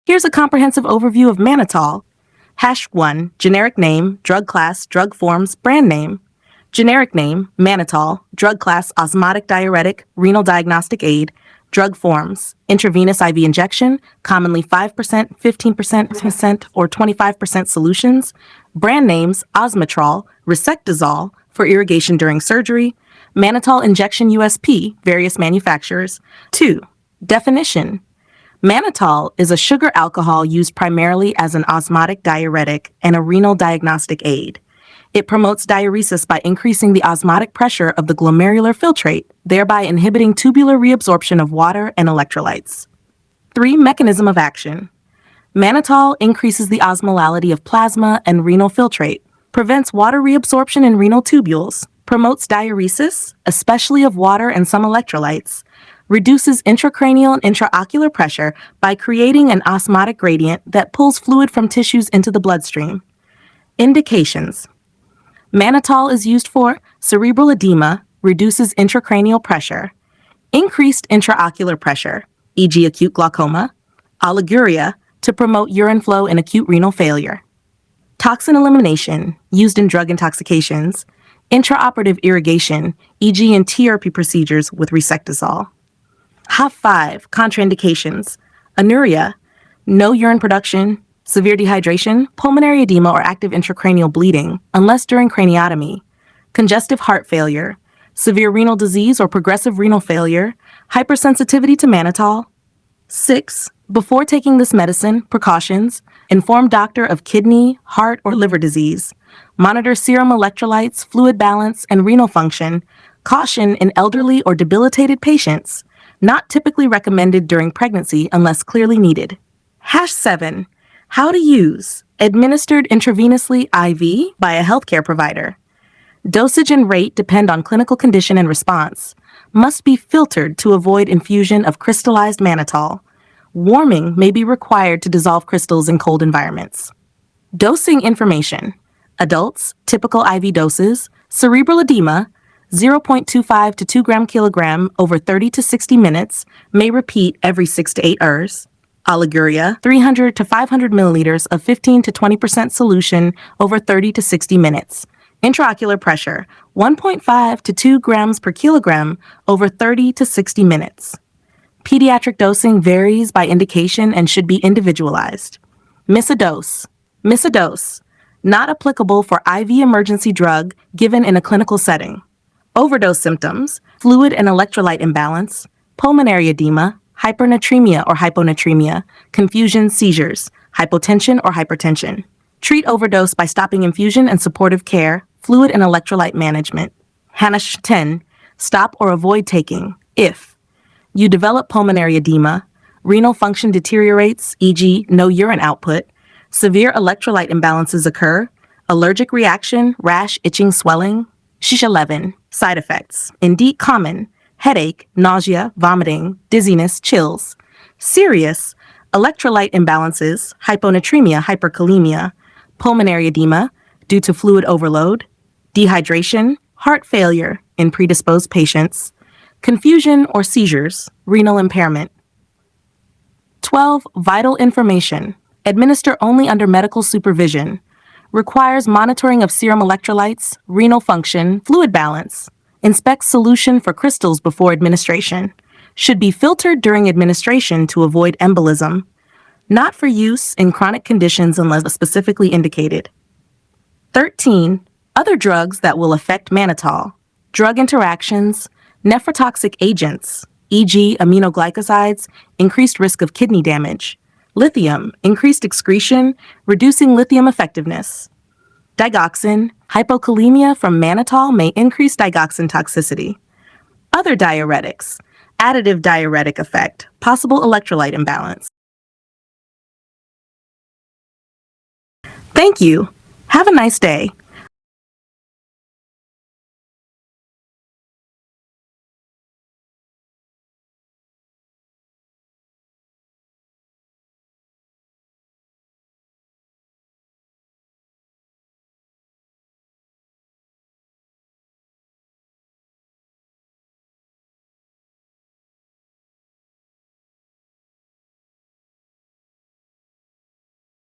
Here's a comprehensive overview of mannitol. #1, generic name, drug class, drug forms, brand name. Generic name, mannitol, drug class, osmotic diuretic, renal diagnostic aid. Drug forms, intravenous IV injection, commonly 5%, 15%, or 25% solutions. Brand names, Osmotrol, Resectazole, for irrigation during surgery. Mannitol injection USP, various manufacturers. 2. Definition. Mannitol is a sugar alcohol used primarily as an osmotic diuretic and a renal diagnostic aid. It promotes diuresis by increasing the osmotic pressure of the glomerular filtrate, thereby inhibiting tubular reabsorption of water and electrolytes. 3. Mechanism of action. Mannitol increases the osmolality of plasma and renal filtrate, prevents water reabsorption in renal tubules, promotes diuresis, especially of water and some electrolytes, reduces intracranial and intraocular pressure by creating an osmotic gradient that pulls fluid from tissues into the bloodstream. Indications. Mannitol is used for cerebral edema, reduces intracranial pressure, increased intraocular pressure, e.g. acute glaucoma, oliguria, to promote urine flow in acute renal failure. Toxin elimination, used in drug intoxications, intraoperative irrigation, e.g. in TURP procedures with Resectazole. #5, contraindications, anuria, no urine production, severe dehydration, pulmonary edema, or active intracranial bleeding, unless during craniotomy, congestive heart failure, severe renal disease or progressive renal failure, hypersensitivity to mannitol. 6. Before taking this medicine, precautions, inform doctor of kidney, heart, or liver disease, monitor serum electrolytes, fluid balance, and renal function, caution in elderly or debilitated patients, not typically recommended during pregnancy unless clearly needed. #7. How to use. Administered intravenously IV by a healthcare provider. Dosage and rate depend on clinical condition and response. Must be filtered to avoid infusion of crystallized mannitol. Warming may be required to dissolve crystals in cold environments. Dosing information. Adults, typical IV doses. Cerebral edema, 0.25 to 2 gram/kilogram over 30 to 60 minutes, may repeat every 6 to 8 hours. Oliguria, 300 to 500 milliliters of 15 to 20% solution over 30 to 60 minutes. Intraocular pressure, 1.5 to 2 grams per kilogram over 30 to 60 minutes. Pediatric dosing varies by indication and should be individualized. Miss a dose. Miss a dose. Not applicable for IV emergency drug given in a clinical setting. Overdose symptoms, fluid and electrolyte imbalance, pulmonary edema, hypernatremia or hyponatremia, confusion, seizures, hypotension or hypertension. Treat overdose by stopping infusion and supportive care, fluid and electrolyte management. #10. Stop or avoid taking if you develop pulmonary edema, renal function deteriorates, e.g. no urine output, severe electrolyte imbalances occur, allergic reaction, rash, itching, swelling. #11. Side effects. Indeed common. Headache, nausea, vomiting, dizziness, chills. Serious, electrolyte imbalances, hyponatremia, hyperkalemia, pulmonary edema due to fluid overload, dehydration, heart failure in predisposed patients, confusion or seizures, renal impairment. 12. Vital information. Administer only under medical supervision. Requires monitoring of serum electrolytes, renal function, fluid balance. Inspect solution for crystals before administration. Should be filtered during administration to avoid embolism. Not for use in chronic conditions unless specifically indicated. 13. Other drugs that will affect mannitol. Drug interactions, nephrotoxic agents, e.g. aminoglycosides, increased risk of kidney damage. Lithium, increased excretion, reducing lithium effectiveness. Digoxin, hypokalemia from mannitol may increase digoxin toxicity. Other diuretics, additive diuretic effect, possible electrolyte imbalance. Thank you. Have a nice day.